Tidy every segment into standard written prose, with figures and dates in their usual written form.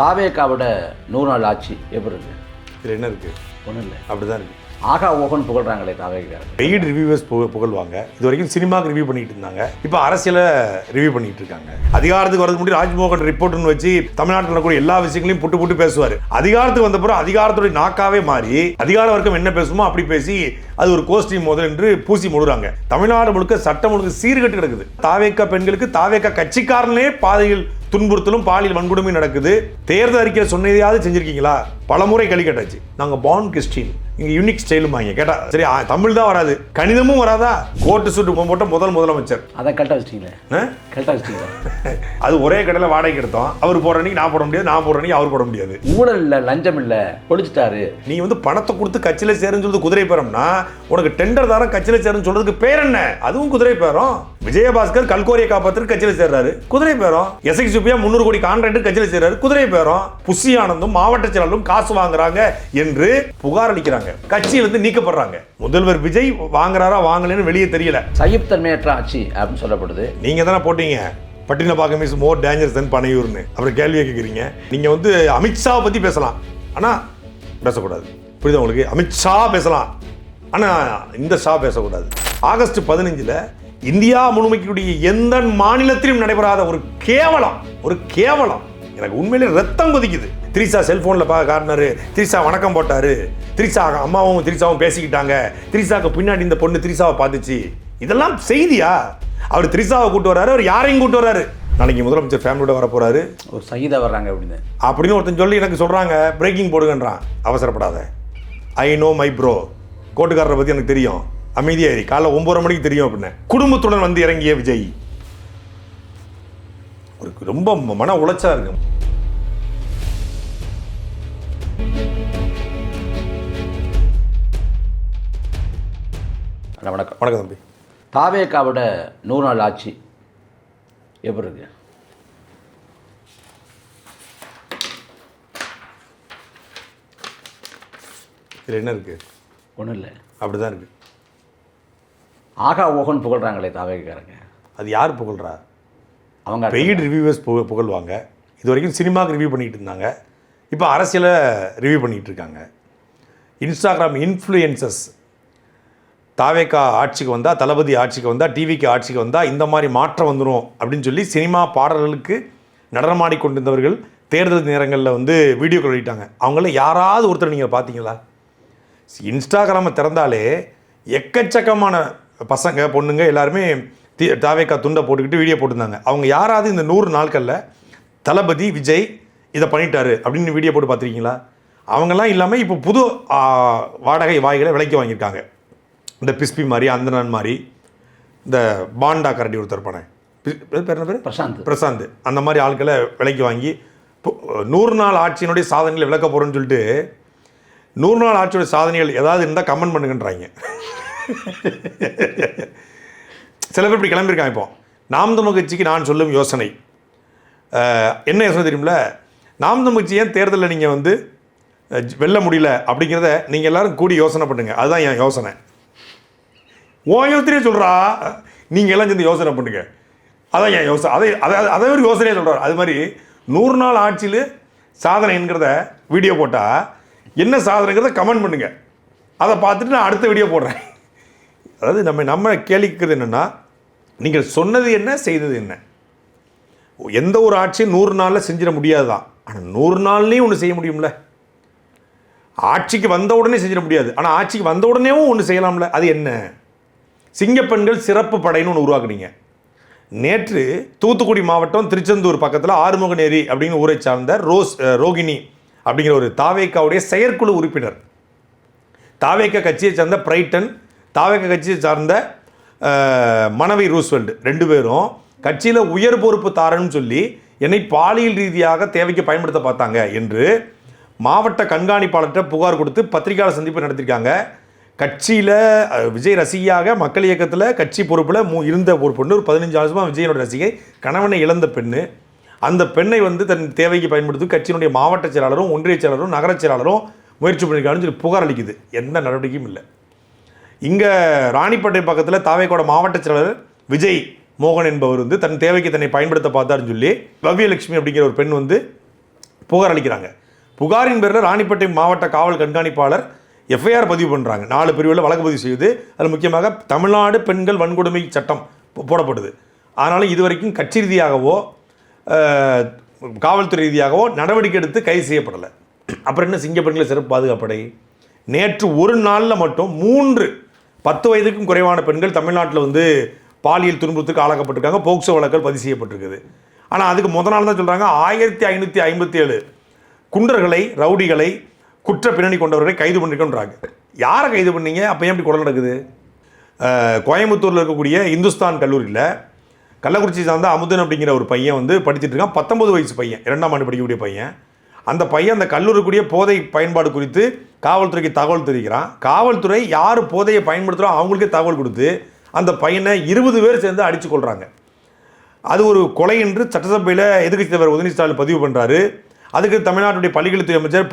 தாவேக்காவோட 100 நாள் ஆட்சி எப்படி இருக்கு? இதில் என்ன இருக்குது? ஒன்றும் இல்லை, அப்படி தான் இருக்குது. ஆகா ஓகன் புகழ்றாங்களே தாவேக்காரங்க. Paid reviewers புகழ்வாங்க. இது வரைக்கும் சினிமாவுக்கு ரிவ்யூ பண்ணிட்டு இருந்தாங்க, இப்போ அரசியலை ரிவ்யூ பண்ணிட்டு இருக்காங்க. அதிகாரத்துக்கு வரதுக்கு முன்னாடி ராஜ்மோகன் ரிப்போர்ட்னு வச்சு தமிழ்நாட்டில் நடக்கக்கூடிய எல்லா விஷயங்களையும் புட்டு பேசுவார். அதிகாரத்துக்கு வந்த பிறகு அதிகாரத்துடைய நாக்காவே மாறி அதிகார வர்க்கம் என்ன பேசுமோ அப்படி பேசி அது ஒரு கோஷ்டி மோதல் என்று பூசி முழுறாங்க. தமிழ்நாடு முழுக்க சட்டம் ஒழுங்கு சீர்கட்டு கிடக்குது. தாவேக்கா பெண்களுக்கு தாவேக்கா கட்சிக்காரனே பாதையில் துன்புறுத்தலும் பாலியல் வன்கொடுமையும் நடக்குது. தேர்தல் அறிக்கையில் சொன்னதையாவது செஞ்சிருக்கீங்களா? பலமுறை கழிக்கட்டாச்சு. நாங்கள் பான் கிறிஸ்டின், இங்கே யூனிக் ஸ்டைலும் வாங்க கேட்டா சரி, தமிழ் தான் வராது, கணிதமும் வராதா? கோட்டு சூட்டு போட்ட முதலமைச்சர் அதை கரெக்டாக வச்சிட்டீங்களே, கரெக்டாக வச்சிட்டீங்களா? அது ஒரே கடையில் வாடகைக்கு எடுத்தோம். அவர் போடுற அன்னைக்கு நான் போட முடியாது, நான் போடுற அன்னைக்கு அவர் போட முடியாது. ஊழல் இல்லை, லஞ்சம் இல்லை, பொழிச்சிட்டாரு. நீ பணத்தை கொடுத்து கட்சியில் சேருன்னு சொல்றது குதிரை பேரம்னா, உனக்கு டெண்டர் தாரம் கட்சியில் சேருன்னு சொல்றதுக்கு பேர் என்ன? அதுவும் குதிரை பேரம். விஜயபாஸ்கர் கல்கோரியை காப்பாற்று கட்சியில் சேர்றாரு, குதிரை பேரம். எஸ்எக்ஸ் சுப்பியா 300 கோடி கான்ட்ராக்ட் கட்சியில் சேர்றாரு, குதிரை பேரம். புஷி ஆனந்தும் மாவட்ட செயலாளரும் காசு வாங்குறாங்க என்று புகார் அளிக்கிறாங்க, கட்சியிலிருந்து நீக்கப்படுறாங்க. முதல்வர் விஜய் வாங்குறாரா வாங்கலன்னு வெளியே தெரியல. சகிப்புத்தன்மையற்ற ஆட்சி அப்படின்னு சொல்லப்படுது. நீங்க தானே போட்டீங்க பட்டினப்பாக்கம் இஸ் மோர் டேஞ்சரஸ் தென் பனையூர்னு. அப்புறம் கேள்வியை கேட்குறீங்க. நீங்க அமித்ஷாவை பத்தி பேசலாம், ஆனா பேசக்கூடாது. புரியுதா உங்களுக்கு? அமித்ஷா பேசலாம், ஆனா இந்த ஷா பேசக்கூடாது. ஆகஸ்ட் 15 இந்தியா முழுமைக்குடைய எந்த மாநிலத்திலும் நடைபெறாத ஒரு கேவலம் எனக்கு உண்மையிலே ரத்தம் கொதிக்குது. திரிசா செல்போனில் காட்டினாரு, திரிசா வணக்கம் போட்டாரு, திரிசா அம்மாவும் திரிசாவும் பேசிக்கிட்டாங்க, திரிசாவுக்கு பின்னாடி இந்த பொண்ணு திரிசாவை பார்த்துச்சு. இதெல்லாம் செய்தியா? அவர் திரிசாவை கூட்டு வர்றாரு, அவர் யாரையும் கூட்டு வர்றாரு. நாளைக்கு முதலமைச்சர் ஃபேமிலியோட வர போறாரு, ஒரு சகிதா வர்றாங்க அப்படின்னு ஒருத்தன் சொல்லி எனக்கு சொல்றாங்க, பிரேக்கிங் போடுங்கன்றான். அவசரப்படாத, ஐ நோ மை ப்ரோ, கோட்டுக்காரரை பத்தி எனக்கு தெரியும், அமைதியாரி, காலைல 9:30 மணிக்கு தெரியும் அப்படின்னு. குடும்பத்துடன் இறங்கிய விஜய் ஒரு ரொம்ப மன உளைச்சலா இருக்கு. வணக்கம். வணக்கம் தம்பி. தாவேக்காவோட 100 நாள் ஆட்சி எப்படி இருக்கு? இதில் என்ன இருக்கு? ஒன்றும் இல்லை, அப்படிதான் இருக்கு. ஆகா ஓகன் புகழ்றாங்களே தாவேக்காரங்க. அது யார் புகழ்றா? அவங்க பெய்டு ரிவ்யூவர்ஸ் புகழ்வாங்க. இது வரைக்கும் சினிமாவுக்கு ரிவ்யூ பண்ணிட்டு இருந்தாங்க, இப்போ அரசியலை ரிவ்யூ பண்ணிட்டு இருக்காங்க. இன்ஸ்டாகிராம் இன்ஃப்ளூயன்சஸ் தாவேக்கா ஆட்சிக்கு வந்தால், தளபதி ஆட்சிக்கு வந்தால், டிவிக்கு ஆட்சிக்கு வந்தால் இந்த மாதிரி மாற்றம் வந்துடும் அப்படின்னு சொல்லி சினிமா பாடல்களுக்கு நடனமாடி கொண்டிருந்தவர்கள் தேர்தல் நேரங்களில் வீடியோக்கள் வெளியிட்டாங்க. அவங்கள யாராவது ஒருத்தர் நீங்கள் பார்த்தீங்களா? இன்ஸ்டாகிராமை திறந்தாலே எக்கச்சக்கமான பசங்க பொண்ணுங்க எல்லாருமே தாவேக்கா துண்டை போட்டுக்கிட்டு வீடியோ போட்டிருந்தாங்க. அவங்க யாராவது இந்த 100 நாட்களில் தளபதி விஜய் இதை பண்ணிட்டாரு அப்படின்னு வீடியோ போட்டு பார்த்துருக்கீங்களா? அவங்கெல்லாம் இல்லாமல் இப்போ புது வாடகை வாய்களை விலைக்கு வாங்கியிருக்காங்க. இந்த பிஸ்பி மாதிரி, அந்தனன் மாதிரி, இந்த பாண்டா கரடி ஒருத்தர் பண்ணேன், பேர் என்ன பேர்? பிரசாந்த். அந்த மாதிரி ஆட்களை விலைக்கு வாங்கி 100 நாள் ஆட்சியினுடைய சாதனைகளை விளக்க போகிறோன்னு சொல்லிட்டு 100 நாள் ஆட்சியோட சாதனைகள் ஏதாவது இருந்தால் கமெண்ட் பண்ணுங்கன்றாங்க. சில பேர் இப்படி கிளம்பியிருக்காங்க. இப்போ நாம் தமிழ் கட்சிக்கு நான் சொல்லும் யோசனை என்ன யோசனை தெரியுமில்ல? நாம் தமிழ் கட்சி ஏன் தேர்தலில் நீங்கள் வெல்ல முடியல அப்படிங்கிறத நீங்கள் எல்லாரும் கூடி யோசனை பண்ணுங்க. அதுதான் என் யோசனை. யோசனையே சொல்கிறா, நீங்கள் எல்லாம் சேர்ந்து யோசனை பண்ணுங்க. அதான் என் யோசனை. அதை ஒரு யோசனையே சொல்கிறார். அது மாதிரி 100 நாள் ஆட்சியில் சாதனைங்கிறத வீடியோ போட்டால் என்ன சாதனைங்கிறத கமெண்ட் பண்ணுங்க. அதை பார்த்துட்டு நான் அடுத்த வீடியோ போடுறேன். அதாவது நம்ம கேள்விக்கிறது என்னென்னா, நீங்கள் சொன்னது என்ன, செய்தது என்ன? எந்த ஒரு ஆட்சியும் 100 நாளில் செஞ்சிட முடியாது தான். ஆனால் 100 நாள்லேயும் ஒன்று செய்ய முடியும்ல. ஆட்சிக்கு வந்த உடனே செஞ்சிட முடியாது, ஆனால் ஆட்சிக்கு வந்த உடனேவும் ஒன்று செய்யலாம்ல. அது என்ன? சிங்கப்பெண்கள் சிறப்பு படைன்னு ஒன்று உருவாக்குனீங்க. நேற்று தூத்துக்குடி மாவட்டம் திருச்செந்தூர் பக்கத்தில் ஆறுமுகநேரி அப்படின்னு ஊரை சார்ந்த ரோகிணி அப்படிங்கிற ஒரு தாவேக்காவுடைய செயற்குழு உறுப்பினர், தாவேக்கா கட்சியை சார்ந்த பிரைட்டன், தாவேக்கா கட்சியை சார்ந்த மனைவி ரூஸ்வெல்ட் 2 பேரும் கட்சியில் உயர் பொறுப்பு தாரன்னு சொல்லி என்னை பாலியல் ரீதியாக தேவைக்கு பயன்படுத்த பார்த்தாங்க என்று மாவட்ட கண்காணிப்பாளர்கிட்ட புகார் கொடுத்து பத்திரிகையாளர் சந்திப்பு நடத்திருக்காங்க. கட்சியில் விஜய் ரசிகையாக மக்கள் இயக்கத்தில் கட்சி பொறுப்பில் இருந்த ஒரு பொண்ணு, ஒரு 15 வருஷமாக விஜயனோட ரசிகை, கணவனை இழந்த பெண்ணு. அந்த பெண்ணை தன் தேவைக்கு பயன்படுத்தி கட்சியினுடைய மாவட்ட செயலாளரும் ஒன்றிய செயலாளரும் நகர செயலாளரும் முயற்சி பண்ணியிருக்காங்கன்னு சொல்லி புகார் அளிக்குது. எந்த நடவடிக்கையும் இல்லை. இங்கே ராணிப்பேட்டை பக்கத்தில் தாவேக்கோட மாவட்ட செயலாளர் விஜய் மோகன் என்பவர் தன் தேவைக்கு தன்னை பயன்படுத்த பார்த்தாருன்னு சொல்லி பவ்யலட்சுமி அப்படிங்கிற ஒரு பெண் புகார் அளிக்கிறாங்க. புகாரின் பேரில் ராணிப்பேட்டை மாவட்ட காவல் கண்காணிப்பாளர் எஃப்ஐஆர் பதிவு பண்ணுறாங்க. 4 பிரிவில் வழக்கு பதிவு செய்து அதில் முக்கியமாக தமிழ்நாடு பெண்கள் வன்கொடுமை சட்டம் போடப்படுது. அதனால் இதுவரைக்கும் கட்சி ரீதியாகவோ காவல்துறை ரீதியாகவோ நடவடிக்கை எடுத்து கைது செய்யப்படலை. அப்புறம் என்ன சிங்க பெண்கள் சிறப்பு பாதுகாப்படை? நேற்று ஒரு நாளில் மட்டும் 3 10 வயதுக்கும் குறைவான பெண்கள் தமிழ்நாட்டில் வந்து பாலியல் துன்புறுத்துக்கு ஆளாக்கப்பட்டிருக்காங்க. போக்சோ வழக்குகள் பதிவு செய்யப்பட்டிருக்குது. ஆனால் அதுக்கு முதல் நாள் தான் சொல்கிறாங்க 1557 குண்டர்களை, ரவுடிகளை, குற்ற பின்னணி கொண்டவர்களை கைது பண்ணிருக்கோன்றாங்க. யாரை கைது பண்ணீங்க? அப்போ ஏன் இப்படி கொலை நடக்குது? கோயம்புத்தூரில் இருக்கக்கூடிய இந்துஸ்தான் கல்லூரியில் கள்ளக்குறிச்சி சார்ந்த அமுதன் அப்படிங்கிற ஒரு பையன் வந்து படிச்சுட்டு இருக்கான். 19 வயசு பையன், 2ஆம் ஆண்டு படிக்கக்கூடிய பையன். அந்த பையன் அந்த கல்லூரிக்குரிய போதை பயன்பாடு குறித்து காவல்துறைக்கு தகவல் தெரிவிக்கிறான். காவல்துறை யார் போதையை பயன்படுத்துகிறோம் அவங்களுக்கே தகவல் கொடுத்து அந்த பையனை 20 பேர் சேர்ந்து அடித்து கொள்கிறாங்க. அது ஒரு கொலை என்று சட்டசபையில் எதிர்க்கட்சி தலைவர் உதயநிதி ஸ்டாலின் பதிவு பண்ணுறாரு. அதுக்கு தமிழ்நாட்டுடைய பள்ளிக்கல்வித்துறை அமைச்சர்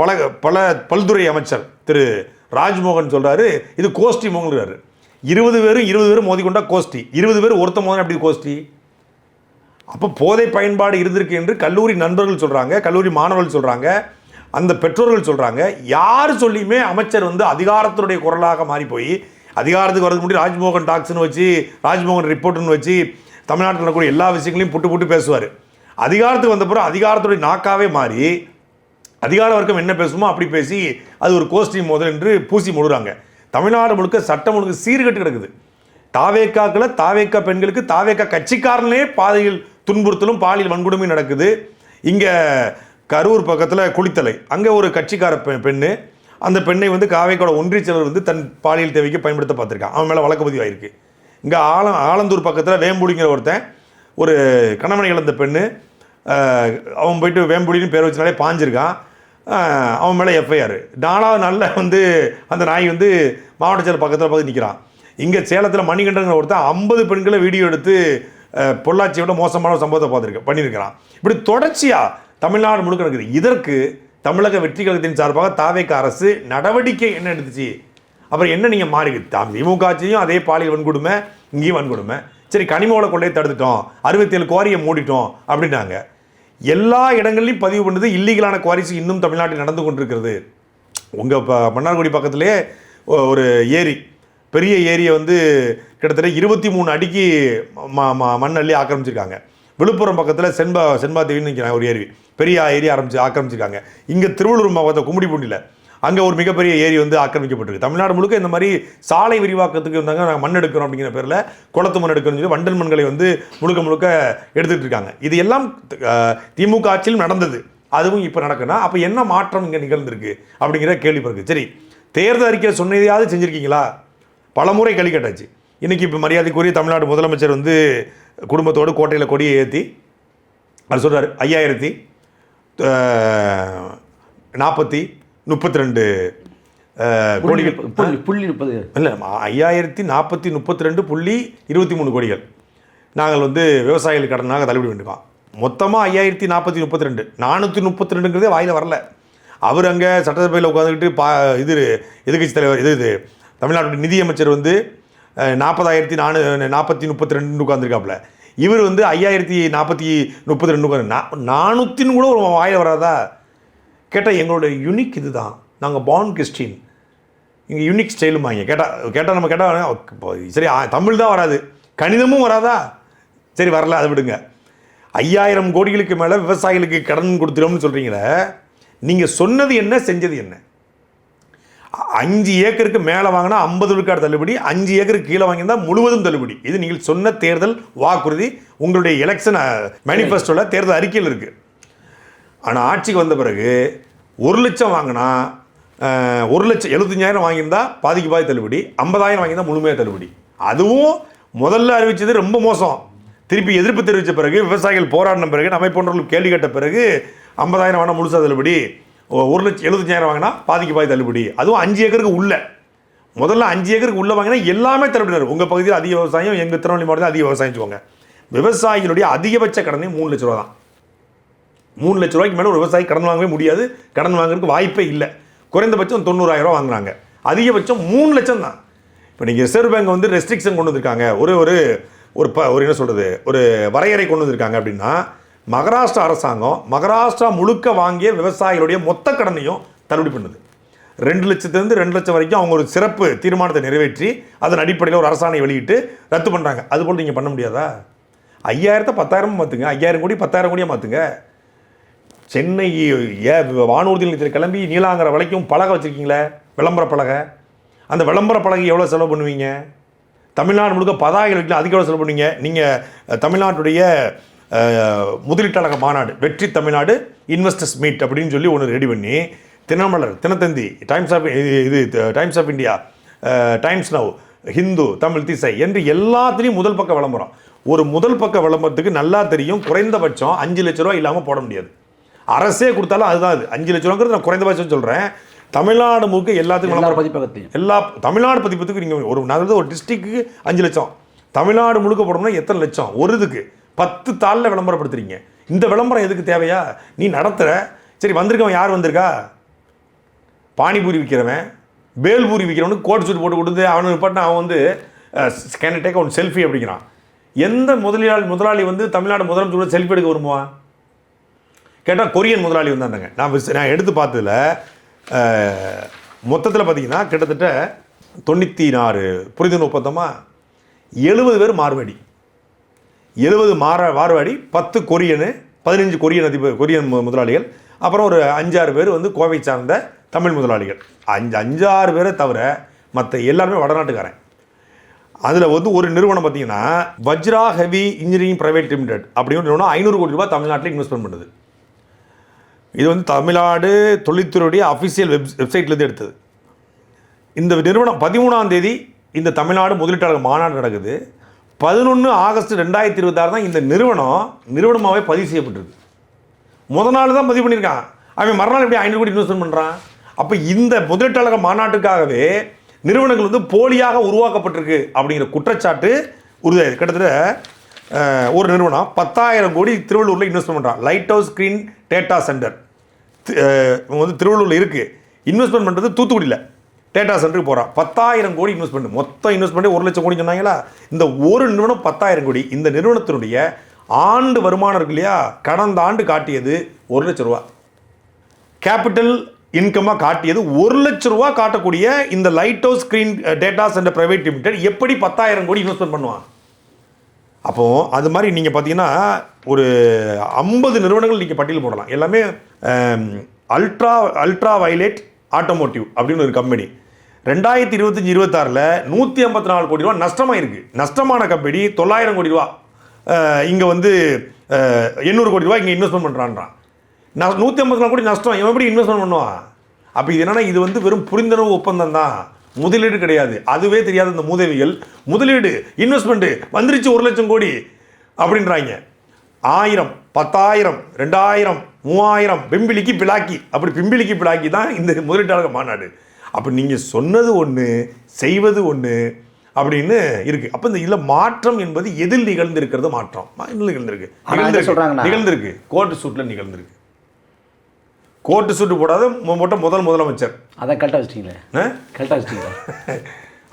பல்துறை அமைச்சர் திரு ராஜ்மோகன் சொல்கிறாரு இது கோஷ்டி மோங்கிறாரு. 20 பேரும் மோதிக்கொண்டா கோஷ்டி, 20 பேர் ஒருத்த மோதல் எப்படி கோஷ்டி? அப்போ போதை பயன்பாடு இருந்திருக்கு என்று கல்லூரி நண்பர்கள் சொல்கிறாங்க, கல்லூரி மாணவர்கள் சொல்கிறாங்க, அந்த பெற்றோர்கள் சொல்கிறாங்க. யார் சொல்லியுமே அமைச்சர் வந்து அதிகாரத்தினுடைய குரலாக மாறி போய் அதிகாரத்துக்கு வரதுக்கு முன்னாடி ராஜ்மோகன் டாக்ஸ்னு வச்சு, ராஜ்மோகன் ரிப்போர்ட்டுன்னு வச்சு தமிழ்நாட்டில் நடக்கக்கூடிய எல்லா விஷயங்களையும் புட்டு பேசுவார். அதிகாரத்துக்கு வந்த பிறகு அதிகாரத்துடைய நாக்காவே மாறி அதிகார வர்க்கம் என்ன பேசுமோ அப்படி பேசி அது ஒரு கோஷ்டி மோதல் என்று பூசி மூடுறாங்க. தமிழ்நாடு முழுக்க சட்டம் ஒழுங்கு சீர்கட்டு கிடக்குது. தாவேக்கா பெண்களுக்கு தாவேக்கா கட்சிக்காரனே பாதையில் துன்புறுத்தலும் பாலியல் வன்கொடுமையும் நடக்குது. இங்கே கரூர் பக்கத்தில் குளித்தலை, அங்கே ஒரு கட்சிக்கார பெண்ணு, அந்த பெண்ணை வந்து காவேக்காவோட ஒன்றிய செயலர் வந்து தன் பாலியல் தேவைக்கு பயன்படுத்த பார்த்துருக்கான். அவன் மேலே வழக்கு பதிவு ஆயிருக்கு. இங்கே ஆலந்தூர் பக்கத்தில் வேம்புடிங்கிற ஒருத்தன் ஒரு கணவனை இழந்த பெண்ணு, அவன் போயிட்டு வேம்புடின்னு பேர் வச்சனாலே பாஞ்சிருக்கான். அவன் மேலே எஃப்ஐஆர். 4வது நாளில் வந்து அந்த நாய் வந்து மாவட்ட செயலர் பக்கத்தில் பார்த்து நிற்கிறான். இங்கே சேலத்தில் மணிகண்டங்கிற ஒருத்தன் 50 பெண்களை வீடியோ எடுத்து பொள்ளாச்சியோட மோசமான சம்பவத்தை பண்ணியிருக்கிறான். இப்படி தொடர்ச்சியாக தமிழ்நாடு முழுக்க நடக்குது. இதற்கு தமிழக வெற்றி கழகத்தின் சார்பாக தாவேக அரசு நடவடிக்கை என்ன எடுத்துச்சு? அப்புறம் என்ன நீங்கள் மாறி திமுக ஆட்சியும் அதே பாலியல் வன்கொடுமை, இங்கேயும் வன்கொடுமை. சரி, கனிமவள கொள்ளையை தடுத்துட்டோம், 67 குவாரியை மூடிட்டோம் அப்படின்னாங்க. எல்லா இடங்கள்லையும் பதிவு பண்ணது இல்லீகலான குவாரிஸ் இன்னும் தமிழ்நாட்டில் நடந்து கொண்டிருக்கிறது. உங்கள் மன்னார்குடி பக்கத்திலே ஒரு ஏரி, பெரிய ஏரியை வந்து கிட்டத்தட்ட 23 அடிக்கு மண் அள்ளி ஆக்கிரமிச்சிருக்காங்க. விழுப்புரம் பக்கத்தில் செண்பா தேவின்னு ஒரு ஏரி, பெரிய ஏரி ஆக்கிரமிச்சிருக்காங்க. இங்கே திருவள்ளூர் மாவட்டம் கும்மிடிப்பூண்டியில் அங்கே ஒரு மிகப்பெரிய ஏரி வந்து ஆக்கிரமிக்கப்பட்டிருக்கு. தமிழ்நாடு முழுக்க இந்த மாதிரி சாலை விரிவாக்கத்துக்கு இருந்தாங்க, நாங்கள் மண் எடுக்கிறோம் அப்படிங்கிற பேரில் குளத்து மண் எடுக்கணும்னு சொல்லி வண்டல் மண்களை வந்து முழுக்க எடுத்துகிட்டு இருக்காங்க. இது எல்லாம் திமுக ஆட்சியிலும் நடந்தது, அதுவும் இப்போ நடக்குன்னா அப்போ என்ன மாற்றம் இங்கே நிகழ்ந்திருக்கு அப்படிங்கிற கேள்வி பிறகு. சரி, தேர்தல் அறிக்கை சொன்னதையாவது செஞ்சுருக்கீங்களா? பலமுறை களி கட்டாச்சு. இன்றைக்கி இப்போ மரியாதைக்குரிய தமிழ்நாடு முதலமைச்சர் வந்து குடும்பத்தோடு கோட்டையில் கொடியை ஏற்றி அது சொல்கிறார் 5042 கோடிகள் இல்லை 5042.23 கோடிகள் நாங்கள் வந்து விவசாயிகள் கடனாக தள்ளுபடி பண்ணிருக்கோம். மொத்தமாக 5042 432ங்கிறதே வாயில் வரல. அவர் அங்கே சட்டசபையில் உட்காந்துக்கிட்டு எதிர்கட்சி தலைவர் இது தமிழ்நாட்டுடைய நிதியமைச்சர் வந்து 40,432 உட்காந்துருக்காப்புல. இவர் வந்து 5,042 400 கூட ஒரு வாயில் வராதா கேட்டால் எங்களோட யூனிக் இது தான், நாங்கள் பான் கிறிஸ்டின், இங்கே யூனிக் ஸ்டைலுமாங்க. கேட்டால் நம்ம கேட்டால் சரி தமிழ் தான் வராது, கணிதமும் வராதா? சரி வரல, அதை விடுங்க. 5000 கோடிகளுக்கு மேலே விவசாயிகளுக்கு கடன் கொடுத்துருவோம்னு சொல்கிறீங்களே, நீங்கள் சொன்னது என்ன, செஞ்சது என்ன? 5 ஏக்கருக்கு மேலே வாங்கினா 50 விழுக்காடு தள்ளுபடி, 5 ஏக்கருக்கு கீழே வாங்கியிருந்தால் முழுவதும் தள்ளுபடி. இது நீங்கள் சொன்ன தேர்தல் வாக்குறுதி, உங்களுடைய எலெக்ஷன் மேனிஃபெஸ்டோவில் தேர்தல் அறிக்கையில் இருக்குது. ஆனால் ஆட்சிக்கு வந்த பிறகு 1 லட்சம் வாங்கினா 1,75,000 வாங்கியிருந்தா பாதிக்கு பாதி தள்ளுபடி, 50,000 வாங்கியிருந்தால் முழுமையாக தள்ளுபடி. அதுவும் முதல்ல அறிவித்தது ரொம்ப மோசம். திருப்பி எதிர்ப்பு தெரிவித்த பிறகு, விவசாயிகள் போராடின பிறகு, நம்மை போன்றவர்கள் கேள்வி கேட்ட பிறகு 50,000 வாங்கினா முழுசாக தள்ளுபடி, 1,75,000 வாங்கினா பாதிக்கு பாதி தள்ளுபடி. அதுவும் 5 ஏக்கருக்கு உள்ள. முதல்ல 5 ஏக்கருக்கு உள்ள வாங்கினா எல்லாமே தள்ளுபடி. உங்கள் பகுதியில் அதிக விவசாயம், எங்கள் திருநெல்வேலி மாவட்டத்தில் அதிக விவசாயம் வச்சுக்கோங்க. விவசாயிகளுடைய அதிகபட்ச கடனே 3 லட்ச ரூபா தான். 3 லட்ச ரூபாய்க்கு மேலே ஒரு விவசாயி கடன் வாங்கவே முடியாது, கடன் வாங்குறதுக்கு வாய்ப்பே இல்லை. குறைந்தபட்சம் 90,000 ரூபா வாங்குறாங்க, அதிகபட்சம் 3 லட்சம் தான். இப்போ நீங்கள் ரிசர்வ் பேங்க் வந்து ரெஸ்ட்ரிக்ஷன் கொண்டு வந்திருக்காங்க, ஒரு என்ன சொல்கிறது, ஒரு வரையறை கொண்டு வந்திருக்காங்க. அப்படின்னா மகாராஷ்டிரா அரசாங்கம் மகாராஷ்டிரா முழுக்க வாங்கிய விவசாயிகளுடைய மொத்த கடனையும் தள்ளுபடி பண்ணுது. 2 லட்சத்துலேருந்து 2 லட்சம் வரைக்கும் அவங்க ஒரு சிறப்பு தீர்மானத்தை நிறைவேற்றி அதன் அடிப்படையில் ஒரு அரசாணை வெளியிட்டு ரத்து பண்ணுறாங்க. அதுபோல் நீங்கள் பண்ண முடியாதா? 5000 10,000 மாற்றுங்க, 5000 கோடி 10,000 கோடியாக மாற்றுங்க. சென்னை வானூர்தி நிலையத்தில் கிளம்பி நீலாங்கரை வரைக்கும் பலகை வச்சுருக்கீங்களே, விளம்பர பலகை. அந்த விளம்பர பலகை எவ்வளோ செலவு பண்ணுவீங்க? தமிழ்நாடு முழுக்க பதாகைகள் வைக்கலாம், அதுக்கு எவ்வளோ செலவு பண்ணுவீங்க? நீங்கள் தமிழ்நாட்டுடைய முதலீட்டாளர் மாநாடு, வெற்றி தமிழ்நாடு இன்வெஸ்டர்ஸ் மீட் அப்படின்னு சொல்லி ஒன்று ரெடி பண்ணி Dinamalar, Dinathanthi, Times of India, Times Now, Hindu, Tamil Thisai என்று எல்லாத்துலேயும் முதல் பக்க விளம்பரம். ஒரு முதல் பக்க விளம்பரத்துக்கு நல்லா தெரியும் குறைந்தபட்சம் 5 லட்ச ரூபா இல்லாமல் போட முடியாது. அரசே கொடுத்தாலும் அதுதான். அது 5 லட்ச ரூபாங்கிறது நான் குறைந்தபட்சம் சொல்கிறேன். தமிழ்நாடு முழுக்க எல்லாத்துக்கும் பதிப்பகத்தையும் எல்லா தமிழ்நாடு பதிப்பத்துக்கு நீங்கள் ஒரு டிஸ்ட்ரிக்ட்டுக்கு 5 லட்சம், தமிழ்நாடு முழுக்க போடணும்னா எத்தனை லட்சம்? ஒரு இதுக்கு 10 தாளில் விளம்பரப்படுத்துறீங்க. இந்த விளம்பரம் எதுக்கு தேவையா? நீ நடத்துகிற, சரி வந்திருக்கவன் யார் வந்திருக்கா? பானிபூரி விற்கிறவன், பேல்பூரி விற்கிறவனுக்கு கோட் சூட் போட்டு கொடுத்து அவனுக்கு பாட்டு அவன் வந்து ஸ்கேன் டேக் அவன் செல்ஃபி அப்படிங்கிறான். எந்த முதலாளி வந்து தமிழ்நாடு முதலமைச்சரோட செல்ஃபி எடுக்க விரும்புவான்? கேட்டால் கொரியன் முதலாளி வந்தாங்க. நான் எடுத்து பார்த்ததில் மொத்தத்தில் பார்த்தீங்கன்னா கிட்டத்தட்ட 94 புரிதல் ஒப்பந்தமாக 70 பேர் மார்வாடி, 70 மார்வாடி, 10 கொரியனு, 15 கொரியன் முதலாளிகள், அப்புறம் ஒரு 5-6 பேர் வந்து கோவை சார்ந்த தமிழ் முதலாளிகள். 5-6 பேரை தவிர மற்ற எல்லாருமே வடநாட்டுக்காரன். அதில் வந்து ஒரு நிறுவனம் பார்த்தீங்கன்னா வஜ்ரா ஹெவி இன்ஜினியரிங் பிரைவேட் லிமிடெட் அப்படின்னு நிறுவனம் 500 கோடி ரூபாய் தமிழ்நாட்டில் இன்வெஸ்ட்மெண்ட் பண்ணுது. இது வந்து தமிழ்நாடு தொழில்துறையுடைய அஃபிஷியல் வெப்சைட்லேருந்து எடுத்தது. இந்த நிறுவனம் 13ஆம் தேதி இந்த தமிழ்நாடு முதலீட்டாளர் மாநாடு நடக்குது. 11 ஆகஸ்ட் 2026 தான் இந்த நிறுவனமாகவே பதிவு செய்யப்பட்டிருக்கு. முதல் நாள் தான் பதிவு பண்ணியிருக்கான். அவன் மறுநாள் எப்படி 500 கோடி இன்வெஸ்ட்மெண்ட் பண்ணுறான்? அப்போ இந்த முதலீட்டாளர் மாநாட்டுக்காகவே நிறுவனங்கள் வந்து போலியாக உருவாக்கப்பட்டிருக்கு அப்படிங்கிற குற்றச்சாட்டு உறுதியாகுது. கிட்டத்தட்ட ஒரு நிறுவனம் 10,000 கோடி திருவள்ளூரில் இன்வெஸ்ட்மெண்ட் பண்ணுறான். Light house screen data centre வந்து திருவள்ளூரில் இருக்குது. இன்வெஸ்ட்மெண்ட் பண்ணுறது தூத்துக்குடியில் டேட்டா சென்டருக்கு போகிறான். 10,000 கோடி இன்வெஸ்ட்மெண்ட், மொத்தம் இன்வெஸ்ட்மெண்ட்டே 1 லட்சம் கோடி சொன்னாங்களா? இந்த ஒரு நிறுவனம் 10,000 கோடி. இந்த நிறுவனத்தினுடைய ஆண்டு வருமானம் இருக்கு இல்லையா, கடந்த ஆண்டு காட்டியது 1 லட்ச ரூபா. கேபிட்டல் இன்கமாக காட்டியது 1 லட்ச ரூபா காட்டக்கூடிய இந்த light house screen data centre private limited எப்படி 10,000 கோடி இன்வெஸ்ட்மெண்ட் பண்ணுவான்? அப்போது அது மாதிரி நீங்கள் பார்த்தீங்கன்னா ஒரு 50 நிறுவனங்கள் நீங்கள் பட்டியல் போடலாம். எல்லாமே அல்ட்ரா வயலட் ஆட்டோமோட்டிவ் அப்படின்னு ஒரு கம்பெனி 2025-26 154 கோடி ரூபா நஷ்டமாக இருக்குது. நஷ்டமான கம்பெனி 900 கோடி ரூபா இங்கே வந்து 800 கோடி ரூபா இங்கே இன்வெஸ்ட்மெண்ட் பண்ணுறான்றான். 154 கோடி நஷ்டம், இவன் எப்படி இன்வெஸ்ட்மெண்ட் பண்ணுவான்? அப்போ இது என்னன்னா, இது வந்து வெறும் புரிந்துணர்வு ஒப்பந்தம் தான், முதலீடு கிடையாது. அதுவே தெரியாத இந்த மூதேவிகள் முதலீடு இன்வெஸ்ட்மெண்ட் வந்துருச்சு 1 லட்சம் கோடி அப்படின்றாங்க. 1000 10,000 2000 3000 பிம்பிளிக்கு பிளாக்கி, அப்படி பிம்பிளிக்கு பிளாக்கி தான் இந்த முதலீட்டாளர் மாநாடு. அப்போ நீங்கள் சொன்னது ஒன்று செய்வது ஒன்று அப்படின்னு இருக்கு. அப்போ இந்த இதில் மாற்றம் என்பது எதில் நிகழ்ந்திருக்கிறது? மாற்றம் நிகழ்ந்திருக்கு கோர்ட்டு சூட்டில் நிகழ்ந்திருக்கு. கோர்ட்டு சூட்டு போடாத முதலமைச்சர் அதை கரெக்டாக வச்சிட்டீங்களே, கரெக்டாக வச்சிட்டீங்களா?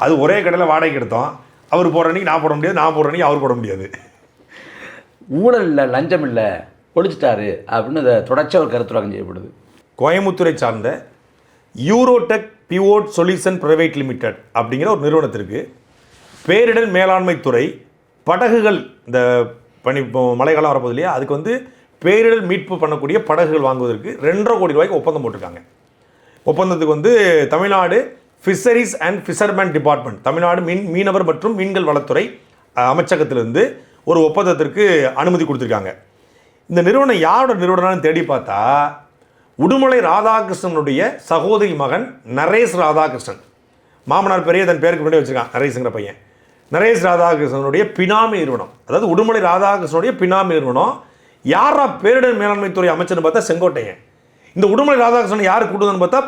அது ஒரே கடையில் வாடகைக்கு எடுத்தோம். அவர் போடுற அன்றைக்கி நான் போட முடியாது, நான் போடுற அன்றைக்கி அவர் போட முடியாது. ஊழல் இல்லை, லஞ்சம் இல்லை, ஒழிச்சிட்டாரு அப்படின்னு அதை தொடர்ச்சியாக ஒரு கருத்துராகம் செய்யப்படுது. கோயம்புத்தூரை சார்ந்த யூரோடெக் பிவோட் சொல்யூஷன் பிரைவேட் லிமிடெட் அப்படிங்கிற ஒரு நிறுவனத்திற்கு பேரிடர் மேலாண்மை துறை படகுகள், இந்த மழைக்காலம் வரப்போது இல்லையா, அதுக்கு வந்து பேரிடர் மீட்பு பண்ணக்கூடிய படகுகள் வாங்குவதற்கு 2.5 கோடி ரூபாய்க்கு ஒப்பந்தம் போட்டிருக்காங்க. ஒப்பந்தத்துக்கு வந்து Tamil Nadu fisheries and fisherman department, Tamil Nadu மீனவர் மற்றும் மீன்கள் வளத்துறை அமைச்சகத்திலிருந்து ஒரு ஒப்பந்தத்திற்கு அனுமதி கொடுத்துருக்காங்க. இந்த நிறுவனம் யாரோட நிறுவனம்னு தேடி பார்த்தா உடுமலை ராதாகிருஷ்ணனுடைய சகோதரி மகன் நரேஷ் ராதாகிருஷ்ணன், மாமனார் பெரிய தன் பேருக்கு முன்னாடி வச்சுருக்கான் நரேஷுங்கிற பையன். நரேஷ் ராதாகிருஷ்ணனுடைய பினாமி நிறுவனம், அதாவது உடுமலை ராதாகிருஷ்ணனுடைய பினாமி நிறுவனம். யாரா பேரிடர் மேலாண்மை துறை அமைச்சர்னு பார்த்தா செங்கோட்டையன். இந்த உடுமலை ராதாகிருஷ்ணன் யார் கூட்டுதுன்னு பார்த்தா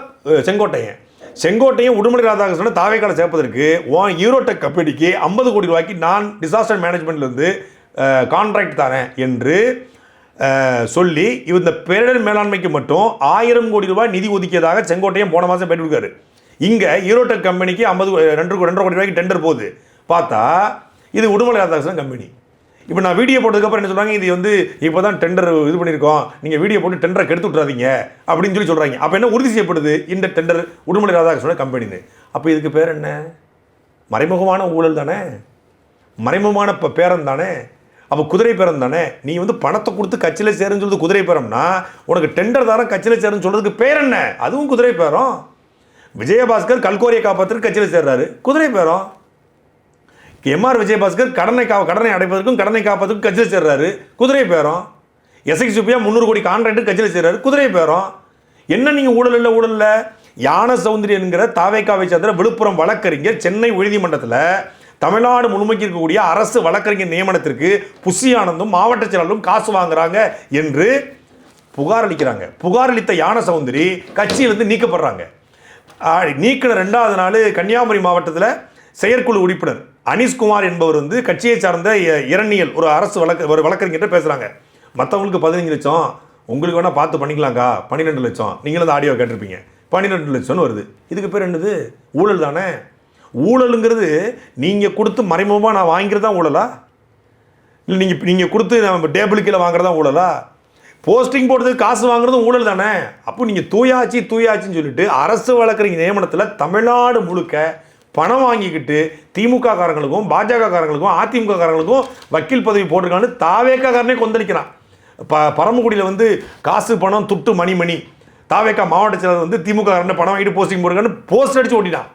செங்கோட்டையன் உடுமலை ராதாகிருஷ்ணன் தாவேக்கால சேர்ப்பதற்கு யூரோடெக் கம்பெனிக்கு 50 கோடி ரூபாய்க்கு நான் டிசாஸ்டர் மேனேஜ்மெண்ட்லேருந்து கான்ட்ராக்ட் தரேன் என்று சொல்லி இந்த பேரிடர் மேலாண்மைக்கு மட்டும் 1000 கோடி ரூபாய் நிதி ஒதுக்கியதாக செங்கோட்டையன் போன மாதம் பேட்டி கொடுக்காரு. இங்கே யூரோடெக் கம்பெனிக்கு 2.5 கோடி ரூபாய்க்கு டெண்டர் போகுது. பார்த்தா இது உடுமலை ராதாகிருஷ்ணன் கம்பெனி. இப்போ நான் வீடியோ போட்டதுக்கப்புறம் என்ன சொல்கிறாங்க, இது வந்து இப்போ தான் டெண்டர் இது பண்ணியிருக்கோம், நீங்கள் வீடியோ போட்டு டெண்டரை கெடுத்து விட்றாதீங்க அப்படின்னு சொல்லி சொல்கிறாங்க. அப்போ என்ன உறுதி செய்யப்படுது, இந்த டெண்டர் உடுமலை ராதாகிருஷ்ணன் கம்பெனின்னு. அப்போ இதுக்கு பேர் என்ன? மறைமுகமான ஊழல் தானே, மறைமுகமான பேரம் தானே. அப்போ குதிரை பேரம் தானே. நீ வந்து பணத்தை கொடுத்து கட்சியில் சேருன்னு சொல்றது குதிரை பேரம்னா, உனக்கு டெண்டர் தாரம் கட்சியில் சேருன்னு சொல்கிறதுக்கு பேர் என்ன? அதுவும் குதிரை பேரம். விஜயபாஸ்கர் கல்கோரியை காப்பாற்றுறதுக்கு கட்சியில் சேர்றாரு, குதிரை பேரம். எம்ஆர் விஜயபாஸ்கர் கடனை அடைப்பதற்கும் கடனை காப்பதற்கும் கட்சியில் சேர்றாரு, குதிரை பேரம். எஸ்ஐக்கு சுப்பியா 300 கோடி கான்ட்ராக்ட் கட்சியில் சேர்றாரு, குதிரை பேரம். என்ன நீங்கள் ஊழல் இல்லை யான சௌந்தரி என்கிற தாவேக்காவை சேர்ந்த விழுப்புரம் வழக்கறிஞர் சென்னை உயர்நீதிமன்றத்தில் தமிழ்நாடு முழுமைக்கு இருக்கக்கூடிய அரசு வழக்கறிஞர் நியமனத்திற்கு புஷி ஆனந்தும் மாவட்ட செயலாளரும் காசு வாங்குறாங்க என்று புகார் அளிக்கிறாங்க. புகார் அளித்த யான சௌந்தரி கட்சியிலிருந்து நீக்கப்படுறாங்க. நீக்கின 2வது நாள் கன்னியாகுமரி மாவட்டத்தில் செயற்குழு உறுப்பினர் அனீஷ்குமார் என்பவர் வந்து கட்சியை சார்ந்த இரணியல் ஒரு அரசு வழக்கறிஞர்கிட்ட பேசுகிறாங்க. மற்றவங்களுக்கு 15 லட்சம், உங்களுக்கு வேணால் பார்த்து பண்ணிக்கலாங்க்கா, 12 லட்சம். நீங்களும் அந்த ஆடியோ கேட்டிருப்பீங்க, 12 லட்சம்னு வருது. இதுக்கு பேர் என்னது? ஊழல் தானே. ஊழலுங்கிறது நீங்கள் கொடுத்து மறைமுகமாக நான் வாங்கிறது தான் ஊழலா? இல்லை நீங்கள் கொடுத்து நம்ம டேபிள் கீழே வாங்குறதா ஊழலா? போஸ்டிங் போடுறதுக்கு காசு வாங்குறதும் ஊழல் தானே. அப்போ நீங்கள் தூயாச்சின்னு சொல்லிட்டு அரசு வழக்கறிஞர் நியமனத்தில் தமிழ்நாடு முழுக்க பணம் வாங்கிக்கிட்டு திமுக காரங்களுக்கும் பாஜக காரங்களுக்கும் அதிமுக காரங்களுக்கும் வக்கீல் பதவி போட்டிருக்கான்னு தாவேக்கா காரனே கொந்தளிக்கிறான். பரமக்குடியில் வந்து காசு பணம் துட்டு மணி தாவேக்கா மாவட்ட செயலர் வந்து திமுக காரனை பணம் வாங்கிட்டு போஸ்டிங் போட்டிருக்கான்னு போஸ்ட் அடித்து ஓட்டிட்டான்.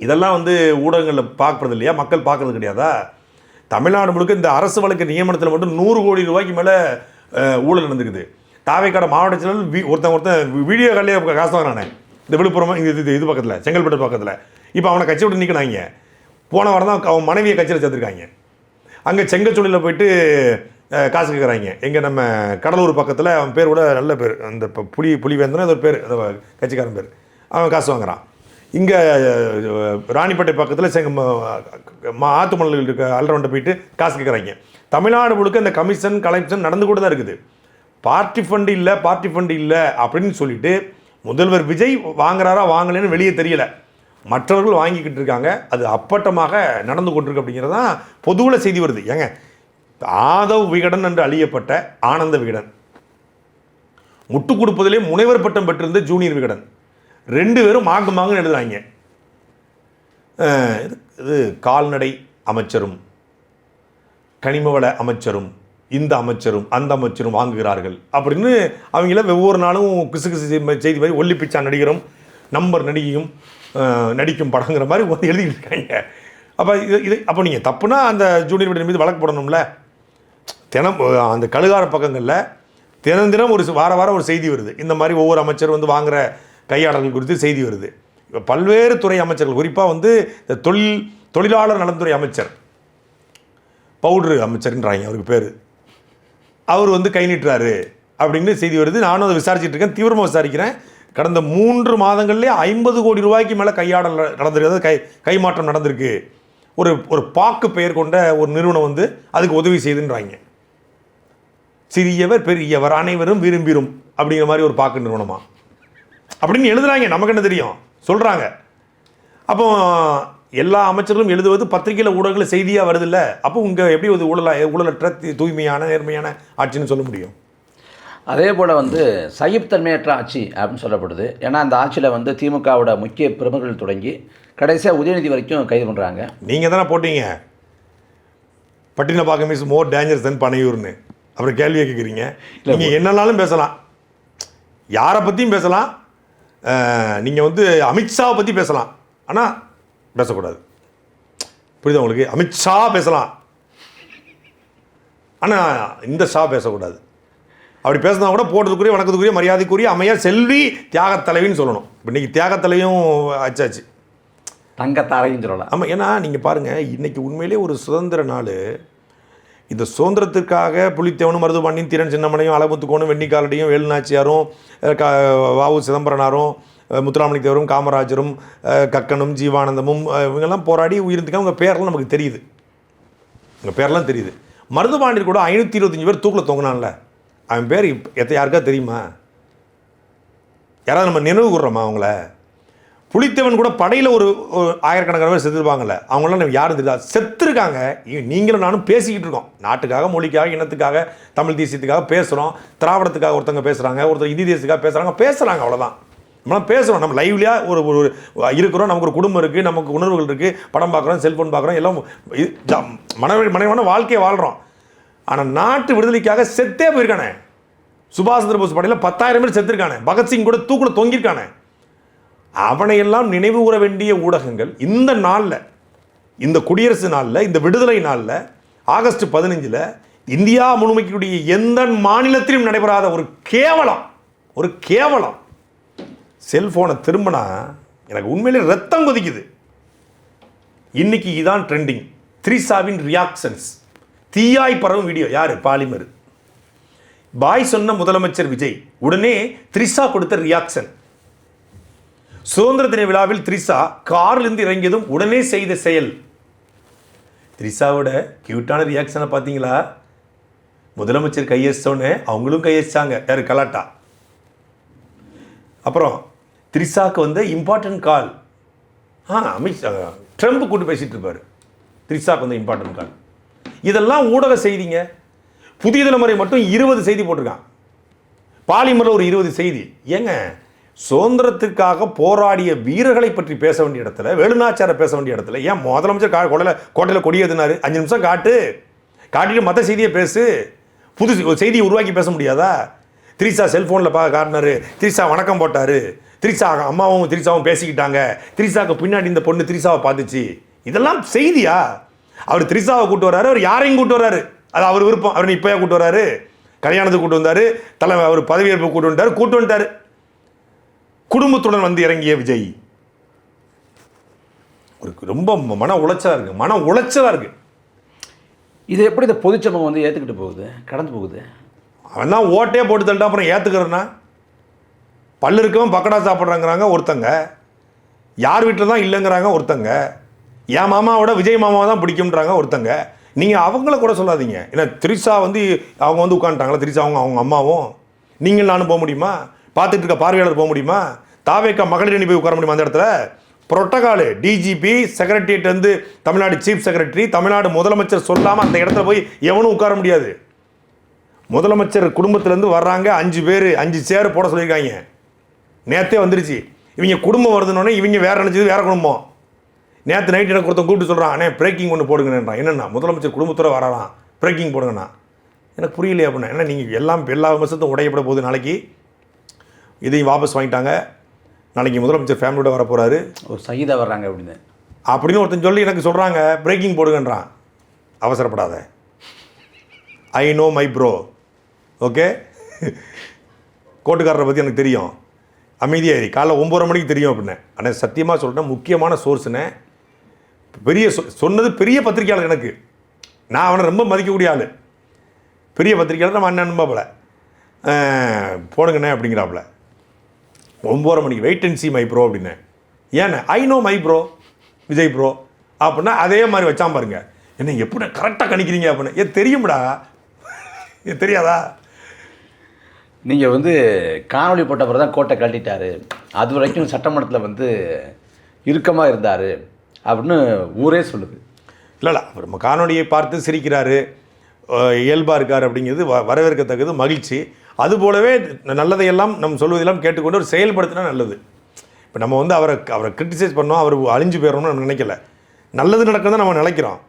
இதெல்லாம் வந்து ஊடகங்களில் பார்க்குறது இல்லையா, மக்கள் பார்க்குறது கிடையாதா? தமிழ்நாடு முழுக்க இந்த அரசு வழக்கு நியமனத்தில் மட்டும் 100 கோடி ரூபாய்க்கு மேலே ஊழல் நடந்துக்குது. தாவேக்காட மாவட்ட செயலர் ஒருத்தன் வீடியோ காலையே காசு வாங்கினானே, இந்த விழுப்புரம் இது பக்கத்தில் செங்கல்பட்டு பக்கத்தில். இப்போ அவனை கட்சி விட்டு நிற்கிறாங்க. போன வாரம் தான் அவன் மனைவியை கட்சியில் சேர்த்துருக்காங்க. அங்கே செங்கச்சூளையில் போயிட்டு காசு கேட்குறாங்க. எங்கே நம்ம கடலூர் பக்கத்தில் அவன் பேர் கூட நல்ல பேர், அந்த புலிவேந்தன் அது ஒரு பேர், அந்த கட்சிக்காரன் பேர். அவன் காசு வாங்குறான். இங்கே ராணிப்பேட்டை பக்கத்தில் ஆத்துமணல் இருக்க அல்ரவுண்டை போயிட்டு காசு கேட்குறாங்க. தமிழ்நாடு முழுக்க இந்த கலெக்ஷன் நடந்து கூட தான் இருக்குது. பார்ட்டி ஃபண்டு இல்லை அப்படின்னு சொல்லிட்டு முதல்வர் விஜய் வாங்குறாரா வாங்கலைன்னு வெளியே தெரியல, மற்றவர்கள் வாங்கிக்கிட்டு இருக்காங்க. அது அப்பட்டமாக நடந்து கொண்டிருக்கு அப்படிங்கிறதான் பொதுவில் செய்தி வருது. ஏங்க, ஆதவ் விகடன் என்று அழியப்பட்ட ஆனந்த விகடன், முட்டு கொடுப்பதிலே முனைவர் பட்டம் பெற்றிருந்த ஜூனியர் விகடன், 2 பேரும் மாங்குன்னு எழுதுறாங்க. இது கால்நடை அமைச்சரும் கனிமவள அமைச்சரும் இந்த அமைச்சரும் அந்த அமைச்சரும் வாங்குகிறார்கள் அப்படின்னு அவங்கள ஒவ்வொரு நாளும் கிசு செய்தி மாதிரி ஒல்லிப்பிச்சா நடிகரும் நம்பர் நடிகையும் நடிக்கும் படங்கிற மாதிரி வந்து எழுதிட்டு இருக்காங்க. அப்போ நீங்கள் தப்புனா அந்த ஜூனியர் விகடன் மீது வழக்கு போடணும்ல. அந்த கழுகார பக்கங்களில் தினம் ஒரு வாரம் ஒரு செய்தி வருது. இந்த மாதிரி ஒவ்வொரு அமைச்சர் வந்து வாங்குகிற கையாடல்கள் குறித்து செய்தி வருது. இப்போ பல்வேறு துறை அமைச்சர்கள், குறிப்பாக வந்து இந்த தொழிலாளர் நலத்துறை அமைச்சர் பவுட்ரு அமைச்சர்ன்றாங்க அவருக்கு பேர், அவர் வந்து கை நீட்டுறாரு அப்படின்னு செய்தி வருது. நானும் அதை விசாரிச்சுட்டு இருக்கேன், தீவிரமாக விசாரிக்கிறேன். கடந்த 3 மாதங்கள்லேயே 50 கோடி ரூபாய்க்கு மேலே கையாடல் நடந்திருக்கு, அதாவது கைமாற்றம் நடந்திருக்கு. ஒரு பாக்கு பெயர் கொண்ட ஒரு நிறுவனம் வந்து அதுக்கு உதவி செய்துன்றாங்க. சிறியவர் பெரியவர் அனைவரும் விரும்பிரும் அப்படிங்கிற மாதிரி ஒரு பாக்கு நிறுவனமா அப்படின்னு எழுதுறாங்க. நமக்கு என்ன தெரியும் சொல்கிறாங்க. அப்போ எல்லா அமைச்சர்களும் எழுதுவது பத்திரிகையில் ஊடகங்களில் செய்தியாக வருது இல்லை. அப்போ உங்கள் எப்படி ஒரு ஊழலற்ற தூய்மையான நேர்மையான ஆட்சின்னு சொல்ல முடியும்? அதே போல் வந்து சகிப்புத்தன்மையற்ற ஆட்சி அப்படின்னு சொல்லப்படுது. ஏன்னா அந்த ஆட்சியில் வந்து திமுகவோட முக்கிய பிரமுகர்கள் தொடங்கி கடைசியாக உதயநிதி வரைக்கும் கைது பண்ணுறாங்க. நீங்கள் தானே போட்டீங்க பட்டினப்பாக்கம் இஸ் மோர் டேஞ்சரஸ் தென் பனையூர்னு. அப்புறம் கேள்வியை கேட்குறீங்க. நீங்கள் என்னன்னாலும் பேசலாம், யாரை பற்றியும் பேசலாம், நீங்கள் வந்து அமித்ஷாவை பற்றி பேசலாம், ஆனால் பேசக்கூடாது. புரியுதா உங்களுக்கு? அமித்ஷா பேசலாம், ஆனால் இந்த ஷா பேசக்கூடாது. அப்படி பேசினா கூட போட்டதுக்குரிய வணக்கத்துக்குரிய மரியாதைக்குரிய அம்மையார் செல்வி தியாகத்தலைவின்னு சொல்லணும். இப்போ இன்றைக்கி தியாகத்தலையும் ஆச்சாச்சு, தங்கத்தாரையும் சொல்லலாம். ஆமாம், ஏன்னா நீங்கள் பாருங்கள், இன்றைக்கி உண்மையிலே ஒரு சுதந்திர நாள். இந்த சுதந்திரத்திற்காக புலித்தேவனும் மருதுபாண்டியும் திறன் சின்னமனையும் அழகுத்துக்கோணும் வெண்ணிக்காலடியும் வேலுநாச்சியாரும் வாவு சிதம்பரனாரும் முத்துராமலிங்க தேவரும் காமராஜரும் கக்கனும் ஜீவானந்தமும் இவங்கெல்லாம் போராடி உயிர்த்துக்காக உங்கள் பேரெல்லாம் நமக்கு தெரியுது, உங்கள் பேரெல்லாம் தெரியுது. மருதுபாண்டியர் கூட 525 பேர் தூக்கில் தொங்கினான்ல, அவன் பேர் யாருக்கா தெரியுமா? யாராவது நம்ம நினைவு கூறுறோமா அவங்கள? புலித்தேவன் கூட படையில் ஒரு ஆயிரக்கணக்கான பேர் செத்துருப்பாங்கல்ல, அவங்களாம் யாரும் தெரியா செத்துருக்காங்க. நீங்களும் நானும் பேசிக்கிட்டு இருக்கோம், நாட்டுக்காக, மொழிக்காக, இனத்துக்காக, தமிழ் தேசியத்துக்காக பேசுகிறோம், திராவிடத்துக்காக ஒருத்தங்க பேசுகிறாங்க, ஒருத்தர் இந்தி தேசத்துக்காக பேசுகிறாங்க அவ்வளோதான். நம்மளாம் பேசுகிறோம், நம்ம லைவ்லியாக ஒரு இருக்கிறோம், நமக்கு ஒரு குடும்பம் இருக்குது, நமக்கு உணர்வுகள் இருக்குது, படம் பார்க்குறோம், செல்ஃபோன் பார்க்குறோம், எல்லாம் மனைவன வாழ்க்கையை வாழ்கிறோம். ஆனால் நாட்டு விடுதலைக்காக செத்தே போயிருக்கானே. சுபாஷ் சந்திர போஸ் படையில் 10,000 பேர் செத்துருக்கானே. பகத்சிங் கூட தூக்கில் தொங்கியிருக்கானே. அவனையெல்லாம் நினைவு கூற வேண்டிய ஊடகங்கள் இந்த நாளில், இந்த குடியரசு நாளில், இந்த விடுதலை நாளில், ஆகஸ்ட் 15 இந்தியா முழுமைக்குடைய எந்த மாநிலத்திலும் நடைபெறாத ஒரு கேவலம் செல்போனை திரும்பினா எனக்கு உண்மையிலே ரத்தம் கொதிக்குது. இன்னைக்கு இதான் ட்ரெண்டிங். த்ரிஷாவின் ரியாக்ஷன்ஸ், தீயாய் பரவும் வீடியோ. யாரு? பாலிமர். பாய் சொன்ன முதலமைச்சர் விஜய், உடனே த்ரிஷா கொடுத்த ரியாக்ஷன். சுதந்திர தின விழாவில் த்ரிஷா காரிலிருந்து இறங்கியதும் உடனே செய்த செயல். த்ரிஷாவோட கியூட்டான ரியாக்ஷனை பார்த்தீங்களா? முதலமைச்சர் கையெழுத்தோன்னு அவங்களும் கையெழுத்தாங்க. யார்? கலாட்டா. அப்புறம் த்ரிஷாக்கு வந்து இம்பார்ட்டன்ட் கால். அமித்ஷா ட்ரம்ப் கூட்டு பேசிட்டு இருப்பார். த்ரிஷாக்கு வந்து இம்பார்ட்டன்ட் கால். இதெல்லாம் ஊடக செய்திங்க. புதிய தலைமுறை மட்டும் 20 செய்தி போட்டிருக்கான். பாலிமரில் ஒரு 20 செய்தி. ஏங்க, சுதந்திரத்துக்காக போராடிய வீரர்களை பற்றி பேச வேண்டிய இடத்துல, வேலுநாச்சியாரை பேச வேண்டிய இடத்துல, ஏன் முதலமைச்சர் கோட்டையில் கொடியேற்றினாரு? 5 நிமிஷம் காட்டிட்டு மற்ற செய்தியை பேசு. புது செய்தியை உருவாக்கி பேச முடியாதா? த்ரிஷா செல்ஃபோனில் காட்டினாரு, த்ரிஷா வணக்கம் போட்டார், த்ரிஷா அம்மாவும் த்ரிஷாவும் பேசிக்கிட்டாங்க, த்ரிஷாவுக்கு பின்னாடி இந்த பொண்ணு த்ரிஷாவை பார்த்துச்சு. இதெல்லாம் செய்தியா? அவர் த்ரிஷாவை கூட்டு வர்றாரு, அவர் யாரையும் கூட்டு வர்றாரு, அது அவர் விருப்பம். அவர் இப்போயா கூட்டு வர்றாரு, கல்யாணத்துக்கு கூட்டு வந்தார், அவர் பதவியேற்பு கூட்டு வந்துட்டார். குடும்பத்துடன் வந்து இறங்கிய விஜய் ஒரு ரொம்ப மன உளைச்சலாக இருக்கு. இது எப்படி இந்த பொதுச்சமம் வந்து ஏற்றுக்கிட்டு போகுது, கடந்து போகுது? அவன் தான் ஓட்டே போட்டு தள்ளிட்டு அப்புறம் ஏற்றுக்கிறேன்னா, பல்லு இருக்கவன் பக்கடா சாப்பிட்றாங்கிறாங்க ஒருத்தங்க, யார் வீட்டில் தான் இல்லைங்கிறாங்க ஒருத்தங்க, என் மாமாவோட விஜய் மாமாவை தான் பிடிக்கும்ன்றாங்க ஒருத்தங்க. நீங்கள் அவங்கள கூட சொல்லாதீங்க. ஏன்னா த்ரிஷா வந்து அவங்க வந்து உட்காந்துட்டாங்களா, த்ரிஷா அவங்க அம்மாவும், நீங்கள் நானும் போக முடியுமா? பார்த்துட்டு இருக்க பார்வையாளர் போக முடியுமா? தாவேக்கா மகளிர் அணி போய் உட்கார முடியுமா? அந்த இடத்துல புரோட்டோகால், டிஜிபி, செக்ரட்டரியேட் வந்து தமிழ்நாடு சீஃப் செக்ரட்டரி, தமிழ்நாடு முதலமைச்சர் சொல்லாமல் அந்த இடத்துல போய் எவனும் உட்கார முடியாது. முதலமைச்சர் குடும்பத்திலேருந்து வர்றாங்க 5 பேர், 5 சேர் போட சொல்லியிருக்காங்க. நேற்றே வந்துருச்சு. இவங்க குடும்பம் வருதுன்னொன்னே இவங்க வேறு நினச்சது வேறு குடும்பம். நேற்று நைட் எனக்கு ஒருத்தன் கூப்பிட்டு சொல்கிறான், அண்ணே பிரேக்கிங் ஒன்று போடுங்கன்றான். என்னென்னா முதலமைச்சர் குடும்பத்தோடு வராலாம், பிரேக்கிங் போடுங்கண்ணா. எனக்கு புரியலையே அப்படின்னா. ஏன்னா நீங்கள் எல்லா விமர்சனத்தும் உடையப்பட போகுது. நாளைக்கு இதையும் வாபஸ் வாங்கிட்டாங்க, நாளைக்கு முதலமைச்சர் ஃபேமிலியோட வர போகிறாரு, ஒரு சகிதா வர்றாங்க அப்படின்னு ஒருத்தன் சொல்லி எனக்கு சொல்கிறாங்க பிரேக்கிங் போடுங்கன்றான். அவசரப்படாத, I know my bro, okay. கோட்டுக்காரரை பற்றி எனக்கு தெரியும், அமைதியாகி காலைல 9:30 மணிக்கு தெரியும் அப்படின்னு. ஆனால் சத்தியமாக சொல்கிறேன், முக்கியமான சோர்ஸுன்னு பெரிய சொன்னது பெரிய பத்திரிக்கையாளர். எனக்கு நான் அவனை ரொம்ப மதிக்கக்கூடிய ஆள், பெரிய பத்திரிக்கையாளர். நம்ம அண்ணன் போல போடுங்கண்ணே அப்படிங்கிறாப்புல. 9:30 மணிக்கு wait and see my bro அப்படின்னு. ஏண்ணே? I know my bro, Vijay bro அப்படின்னா அதே மாதிரி வச்சான் பாருங்க. என்ன எப்படி கரெக்டாக கணிக்கிறீங்க அப்படின்னு. தெரியும்டா, தெரியாதா? நீங்கள் வந்து காணொலி போட்ட பிறகு தான் கோட்டை கழட்டிட்டாரு, அது வரைக்கும் சட்டமன்றத்தில் வந்து இறுக்கமாக இருந்தார் அப்படின்னு ஊரே சொல்லுது. இல்லை அவர் நம்ம காணொலியை பார்த்து சிரிக்கிறாரு, இயல்பாக இருக்கார் அப்படிங்கிறது வரவேற்கத்தக்கது, மகிழ்ச்சி. அதுபோலவே நல்லதையெல்லாம் நம்ம சொல்வதெல்லாம் கேட்டுக்கொண்டு ஒரு செயல்படுத்தினா நல்லது. இப்போ நம்ம வந்து அவரை கிரிட்டிசைஸ் பண்ணோம், அவர் அழிஞ்சு போயிடணும்னு நம்ம நினைக்கல. நல்லது நடக்குதுன்னு நம்ம நினைக்கிறோம்.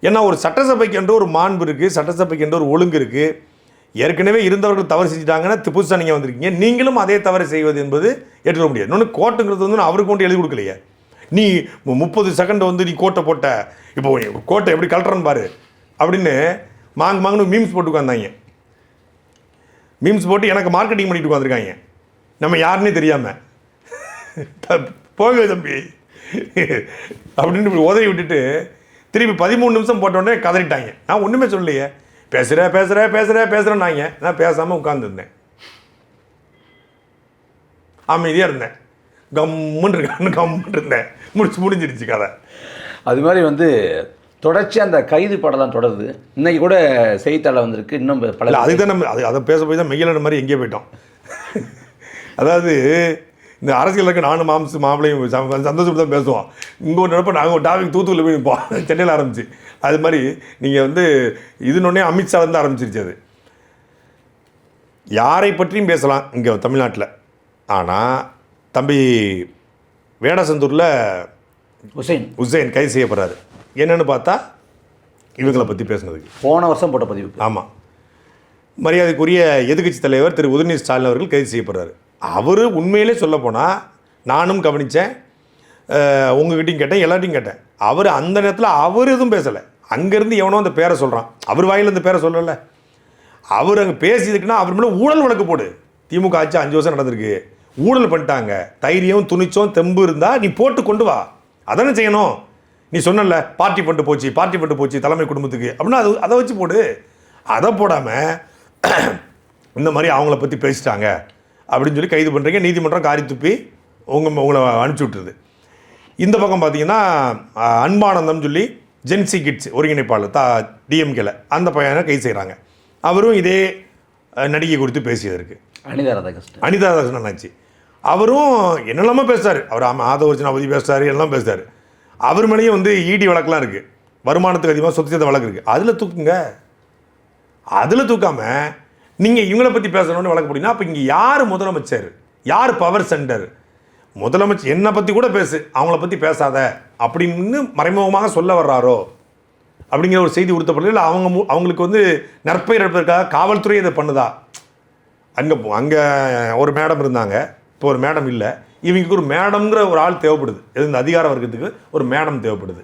ஏன்னா ஒரு சட்டசபைக்கு என்று ஒரு மாண்பு இருக்குது, சட்டசபைக்கு என்று ஒரு ஒழுங்கு இருக்குது. ஏற்கனவே இருந்தவர்கள் தவறு செஞ்சுட்டாங்கன்னா புதுசாக நீங்கள் வந்திருக்கீங்க, நீங்களும் அதே தவறு செய்வது என்பது ஏற்றுக்க முடியாது. இன்னொன்று கோட்டுங்கிறது வந்து அவருக்கு கொண்டு எழுதி கொடுக்கலையே. நீ 30 செகண்ட் வந்து நீ கோட்டை போட்ட, இப்போ கோட்டை எப்படி கலட்டுறன்னு பாரு அப்படின்னு மாங்குன்னு மீம்ஸ் போட்டு உட்காந்தாங்க. மீம்ஸ் போட்டு எனக்கு மார்க்கெட்டிங் பண்ணிட்டு உட்காந்துருக்காங்க, நம்ம யாருன்னே தெரியாமல். போங்க தம்பி அப்படின்னு உதவி விட்டுட்டு திருப்பி 13 நிமிஷம் போட்டோடனே கதறிட்டாங்க. நான் ஒன்றுமே சொல்லலையே, பேசுகிறேன்னாங்க. நான் பேசாமல் உட்காந்துருந்தேன், அமைதியாக இருந்தேன், கம்முன்னு இருந்தேன். முடிஞ்சிருச்சு கதை. அது மாதிரி வந்து தொடர்ச்சி அந்த கைது படம்லாம் தொடருது. இன்றைக்கி கூட செய்தித்தாளில் வந்திருக்கு. இன்னும் பல அதுதான் நம்ம அதை பேச போய் தான் மெய்யலன் மாதிரி எங்கேயே போயிட்டோம். அதாவது இந்த அரசியலுக்கு நானும் மாப்பிளையும் சந்தோஷப்பட்டு தான் பேசுவோம். இங்கே ஒரு நினைப்ப நாங்கள் ஒரு டாபிக் தூத்துக்குள்ள போய் நிற்போம் சென்னையில் ஆரம்பிச்சு. அது மாதிரி நீங்கள் வந்து இதுனொன்னே அமித்ஷா வந்து ஆரம்பிச்சிருச்சு. அது யாரை பற்றியும் பேசலாம் இங்கே தமிழ்நாட்டில். ஆனால் தம்பி வேடசந்தூரில் உசேன் கைது செய்யப்படுறாரு. என்னென்னு பார்த்தா இவங்களை பற்றி பேசுனதுக்கு போன வருஷம் போட்ட பதிவு. ஆமாம், மரியாதைக்குரிய எதிர்க்கட்சி தலைவர் திரு உதயநிதி ஸ்டாலின் அவர்கள் கைது செய்யப்படுறாரு. அவர் உண்மையிலே சொல்லப்போனால் நானும் கவனித்தேன், உங்ககிட்டையும் கேட்டேன், எல்லாத்தையும் கேட்டேன். அவர் அந்த நேரத்தில் அவர் எதுவும் பேசலை. அங்கேருந்து எவனோ அந்த பேரை சொல்கிறான், அவர் வாயில் அந்த பேரை சொல்லலை. அவர் அங்கே பேசியதுக்குன்னா அவர் மேலே ஊழல் வழக்கு போடு. திமுக ஆட்சி 5 வருஷம் நடந்திருக்கு, ஊழல் பண்ணிட்டாங்க, தைரியம் துணிச்சம் தெம்பு இருந்தால் நீ போட்டு கொண்டு வா, அதானே செய்யணும். நீ சொன்னல பார்ட்டி பண்ணிட்டு போச்சு தலைமை குடும்பத்துக்கு அப்படின்னா அதை வச்சு போடு. அதை போடாமல் இந்த மாதிரி அவங்கள பற்றி பேசிட்டாங்க அப்படின்னு சொல்லி கைது பண்ணுறீங்க. நீதிமன்றம் காரி துப்பி உங்களை அனுப்பிச்சி விட்டுருது. இந்த பக்கம் பார்த்தீங்கன்னா அன்பானந்தம் சொல்லி ஜென்சி கிட்ஸ் ஒருங்கிணைப்பாளர் டிஎம்கேல அந்த பையனை கைது செய்கிறாங்க. அவரும் இதே நடிகை குறித்து பேசியதற்கு அனிதா ராதாகிருஷ்ணன் ஆச்சு. அவரும் என்னெல்லாமோ பேசுகிறார். அவர் ஆதவர்ஜனா பற்றி பேசுகிறாரு, எல்லாம் பேசுகிறார். அவர் மேலேயும் வந்து இடி வழக்கெலாம் இருக்குது, வருமானத்துக்கு அதிகமாக சொத்து சேர்த்த வழக்கு இருக்குது. அதில் தூக்குங்க. அதில் தூக்காமல் நீங்கள் இவங்களை பற்றி பேசணும்னு வழக்கு போட்டிங்கன்னா அப்போ இங்கே யார் முதலமைச்சர், யார் பவர் சென்டர்? முதலமைச்சர் என்னை பற்றி கூட பேசு, அவங்கள பற்றி பேசாத அப்படின்னு மறைமுகமாக சொல்ல வர்றாரோ அப்படிங்கிற ஒரு செய்தி உறுத்தப்படல. இல்லை அவங்களுக்கு வந்து நற்பெயர் எடுப்பதற்காக காவல்துறை இதை பண்ணுதா? அங்கே ஒரு மேடம் இருந்தாங்க, இப்போ ஒரு மேடம் இல்லை. இவங்களுக்கு ஒரு மேடம்ங்கிற ஒரு ஆள் தேவைப்படுது. இந்த அதிகார வர்க்கத்துக்கு ஒரு மேடம் தேவைப்படுது.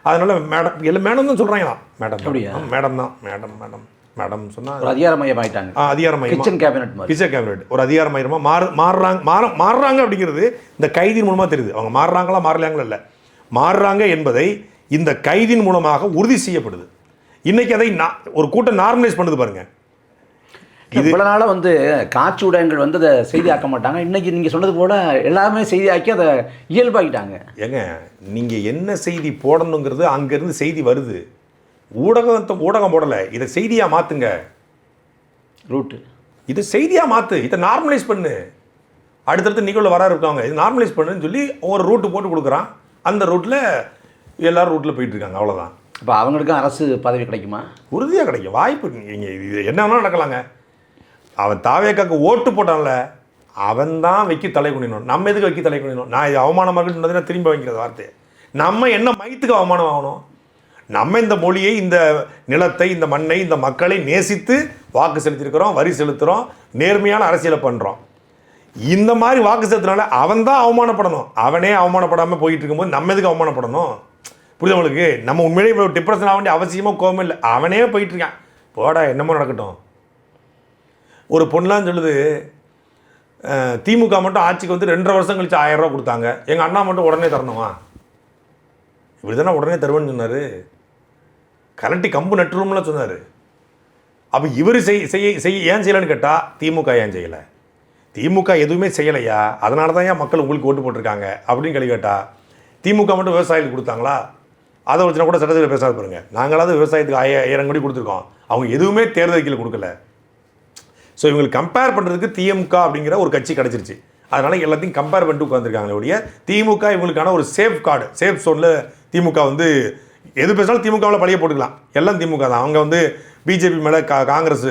அதனால் மேடம் எல்லாம் மேடம் தான் சொல்கிறாங்களா? மேடம் மேடம் சொன்னால் அதிகாரமயம் ஆகிட்டாங்க. அதிகாரமயம், கிச்சன் கேபினெட் ஒரு அதிகாரமயமாக மாறுறாங்க அப்படிங்கிறது இந்த கைதின் மூலமாக தெரியுது. அவங்க மாறுறாங்களா மாறலாங்களா இல்லை, மாறுறாங்க என்பதை இந்த கைதின் மூலமாக உறுதி செய்யப்படுது. இன்றைக்கி அதை ஒரு கூட்டம் நார்மலைஸ் பண்ணுது பாருங்கள். இது இவ்வளோ நாளாக வந்து காட்சி ஊடகங்கள் வந்து அதை செய்தியாக்க மாட்டாங்க. இன்றைக்கி நீங்கள் சொன்னது போல் எல்லாருமே செய்தியாக்கி அதை இயல்பாக்கிட்டாங்க. ஏங்க நீங்கள் என்ன செய்தி போடணுங்கிறது அங்கேருந்து செய்தி வருது. ஊடகம் போடலை, இதை செய்தியாக மாற்றுங்க. ரூட்டு இதை செய்தியாக மாற்று, இதை நார்மலைஸ் பண்ணு. அடுத்தடுத்து நிகழ்வு வர இருக்காங்க, இது நார்மலைஸ் பண்ணுன்னு சொல்லி ஒரு ரூட்டு போட்டு கொடுக்குறான். அந்த ரூட்டில் எல்லோரும் ரூட்டில் போயிட்டுருக்காங்க. அவ்வளோதான். இப்போ அவங்களுக்கும் அரசு பதவி கிடைக்குமா? உறுதியாக கிடைக்கும், வாய்ப்பு. நீங்கள் இது என்ன வேணாலும் நடக்கலாங்க. அவன் தாவேக்காக்கு ஓட்டு போட்டான்ல, அவன் தான் வைக்கி தலை குனிணும். நம்ம எதுக்கு வைக்கி தலை குனிணும்? நான் இது அவமானமாக இருக்குன்னு திரும்ப வைக்கிறது வார்த்தை. நம்ம என்ன மையத்துக்கு அவமானம் ஆகணும்? நம்ம இந்த மொழியை, இந்த நிலத்தை, இந்த மண்ணை, இந்த மக்களை நேசித்து வாக்கு செலுத்திருக்கிறோம், வரி செலுத்துகிறோம், நேர்மையான அரசியலை பண்ணுறோம். இந்த மாதிரி வாக்கு செலுத்தினால அவன் தான் அவமானப்படணும். அவனே அவமானப்படாமல் போயிட்டு இருக்கும்போது நம்ம எதுக்கு அவமானப்படணும்? புரியுது உங்களுக்கு? நம்ம உண்மையிலே இப்போ டிப்ரெஷன் ஆக வேண்டிய அவசியமாக கோபம் இல்லை. அவனே போயிட்டுருக்கான், போடா என்னமோ நடக்கட்டும். ஒரு பொண்ணெலாம் சொல்லுது, திமுக மட்டும் ஆட்சிக்கு வந்து 2.5 வருஷம் கழிச்சு 1000 ரூபா கொடுத்தாங்க, எங்கள் அண்ணா மட்டும் உடனே தரணுமா? இப்படி தானே உடனே தருவேன்னு சொன்னார். கரண்டி கம்பு நட்டுரும்லாம் சொன்னார். அப்போ இவர் செய்ய ஏன் செய்யலைன்னு கேட்டால் திமுக ஏன் செய்யலை? திமுக எதுவுமே செய்யலையா, அதனால தான் ஏன் மக்கள் உங்களுக்கு ஓட்டு போட்டிருக்காங்க அப்படின்னு கேள்வி கேட்டால், திமுக மட்டும் விவசாயிகளுக்கு கொடுத்தாங்களா? அதை வச்சுனா கூட சட்டத்தில் பேசாத பாருங்க. நாங்களாவது விவசாயத்துக்கு 1000 கோடி கொடுத்துருக்கோம், அவங்க எதுவுமே தேர்தல் கொடுக்கல. ஸோ இவங்களுக்கு கம்பேர் பண்ணுறதுக்கு திமுக அப்படிங்கிற ஒரு கட்சி கிடச்சிருச்சு. அதனால் எல்லாத்தையும் கம்பேர் பண்ணிட்டு உட்காந்துருக்காங்களே ஒழிய திமுக இவங்களுக்கான ஒரு சேஃப் கார்டு, சேஃப் சோனில் திமுக வந்து எது பேசினாலும் திமுகவில் பழைய போட்டுக்கலாம். எல்லாம் திமுக தான். அவங்க வந்து பிஜேபி மேலே காங்கிரஸ்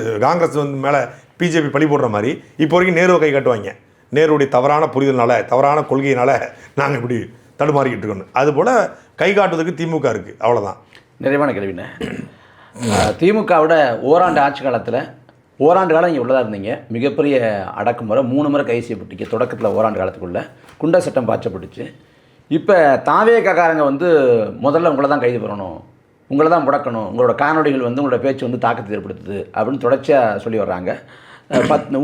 வந்து மேலே பிஜேபி பழி போடுற மாதிரி இப்போ வரைக்கும் நேருவை கை காட்டுவாங்க. நேருடைய தவறான புரிதல்னால, தவறான கொள்கையினால் நாங்கள் இப்படி தடுமாறிக்கிட்டு இருக்கணும். அதுபோல் கை காட்டுவதற்கு திமுக இருக்குது. அவ்வளோதான். நிறைவான கேள்விண்ணே. திமுகவோட ஓராண்டு ஆட்சி காலத்தில் ஓராண்டு காலம் இங்கே உள்ளதாக இருந்தீங்க. மிகப்பெரிய அடக்குமுறை 3 முறை கைது செய்யப்பட்டீங்க. தொடக்கத்தில் ஓராண்டு காலத்துக்குள்ளே குண்டா சட்டம் பாய்ச்சப்பட்டுச்சு. இப்போ தாவேக்காரங்க வந்து முதல்ல உங்களை தான் கைது பண்ணணும், உங்களை தான் முடக்கணும், உங்களோட காணொலிகள் வந்து உங்களோட பேச்சு வந்து தாக்கத்தை ஏற்படுத்துது அப்படின்னு தொடர்ச்சியாக சொல்லி வர்றாங்க.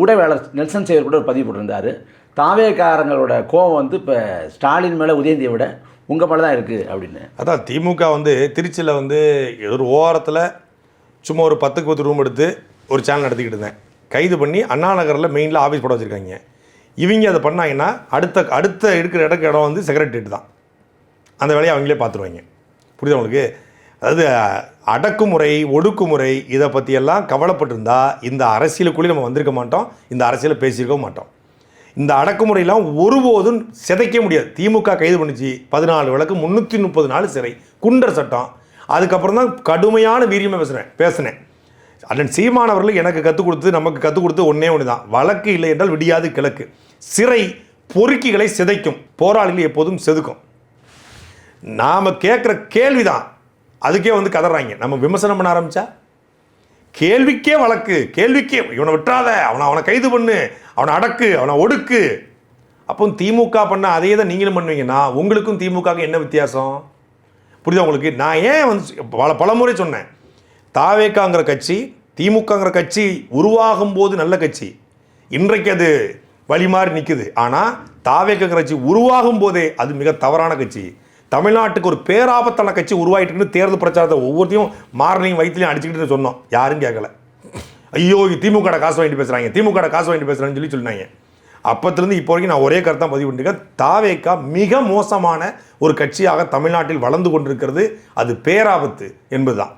ஊடகவியலாளர் நெல்சன் சேகர் கூட ஒரு பதிவு போட்டிருந்தார். தாவேக்காரங்களோட கோவம் வந்து இப்போ ஸ்டாலின் மேலே உதயநிதியை விட உங்கள் மேலே தான் இருக்குது அப்படின்னு. அதான் திமுக வந்து திருச்சியில் வந்து ஒரு ஓரத்தில் சும்மா ஒரு 10க்கு 10 ரூம் எடுத்து ஒரு சேனல் நடத்திக்கிட்டு இருந்தேன். கைது பண்ணி அண்ணா நகரில் மெயினில் ஆஃபீஸ் போட வச்சுருக்காங்க. இவங்க அதை பண்ணாங்கன்னா அடுத்த இருக்கிற இடம் வந்து செக்ரட்டரியேட் தான். அந்த வேலையை அவங்களே பார்த்துருவாங்க. புரியுது உங்களுக்கு? அதாவது அடக்குமுறை, ஒடுக்குமுறை இதை பற்றியெல்லாம் கவலைப்பட்டிருந்தா இந்த அரசியலுக்குள்ளே நம்ம வந்திருக்க மாட்டோம், இந்த அரசியலை பேசியிருக்க மாட்டோம். இந்த அடக்குமுறையெல்லாம் ஒருபோதும் சிதைக்க முடியாது. திமுக கைது பண்ணிச்சு, 14 வழக்கு, 330 நாள் சிறை, குண்டர் சட்டம். அதுக்கப்புறம் தான் கடுமையான வீரியமாக பேசினேன். அண்ணன் சீமான் அவர்கள் எனக்கு கற்றுக் கொடுத்து, நமக்கு கற்றுக் கொடுத்து ஒன்று தான், வழக்கு இல்லை என்றால் விடியாது கிழக்கு. சிறை பொறுக்கிகளை சிதைக்கும், போராளிகள் எப்போதும் செதுக்கும். நாம் கேட்குற கேள்வி தான் அதுக்கே வந்து கதறாங்க. நம்ம விமர்சனம் பண்ண ஆரம்பித்தா கேள்விக்கே வழக்கு, கேள்விக்கே இவனை விட்டுறாத, அவனை கைது பண்ணு, அவனை அடக்கு, அவனை ஒடுக்கு. அப்போ திமுக பண்ண அதே தான் நீங்களும் பண்ணுவீங்கன்னா உங்களுக்கும் திமுகவுக்கும் என்ன வித்தியாசம் புரியுதா உங்களுக்கு? நான் ஏன் வந்து பலமுறை சொன்னேன், தாவேக்காங்கிற கட்சி, திமுகங்கிற கட்சி உருவாகும் போது நல்ல கட்சி, இன்றைக்கு அது வழி மாறி நிற்குது. ஆனால் தாவேக்காங்கிற கட்சி உருவாகும் போதே அது மிக தவறான கட்சி. தமிழ்நாட்டுக்கு ஒரு பேராபத்தான கட்சி உருவாயிட்டுன்னு தேர்தல் பிரச்சாரத்தை ஒவ்வொருத்தையும் மார்னிங் வயிற்றுலையும் அடிச்சுக்கிட்டு சொன்னோம். யாரும் கேட்கல. ஐயோ திமுக காசு வாங்கிட்டு பேசுகிறாங்க, திமுக காசு வாங்கிட்டு பேசுகிறாங்கன்னு சொன்னாங்க. அப்போத்துலேருந்து இப்போ வரைக்கும் நான் ஒரே கருத்தான் பதிவு பண்ணிருக்கேன். தாவேக்கா மிக மோசமான ஒரு கட்சியாக தமிழ்நாட்டில் வளர்ந்து கொண்டிருக்கிறது. அது பேராபத்து என்பதுதான்.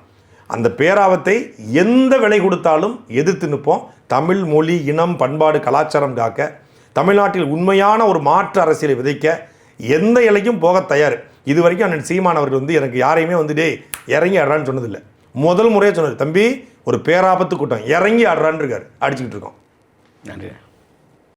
அந்த பேராபத்தை எந்த விலை கொடுத்தாலும் எதிர்த்து நிற்போம். தமிழ் மொழி, இனம், பண்பாடு, கலாச்சாரம் காக்க, தமிழ்நாட்டில் உண்மையான ஒரு மாற்று அரசியலை விதைக்க எந்த இலைக்கும் போக தயார். இது வரைக்கும் அண்ணன் சீமான் அவர்கள் வந்து எனக்கு யாரையுமே வந்து டே இறங்கி ஆடுறான்னு சொன்னதில்லை. முதல் முறையாக சொன்னது, தம்பி ஒரு பேராபத்து கூட்டம் இறங்கி ஆடுறான்னு இருக்காரு, அடிச்சுக்கிட்டு இருக்கோம். நன்றி.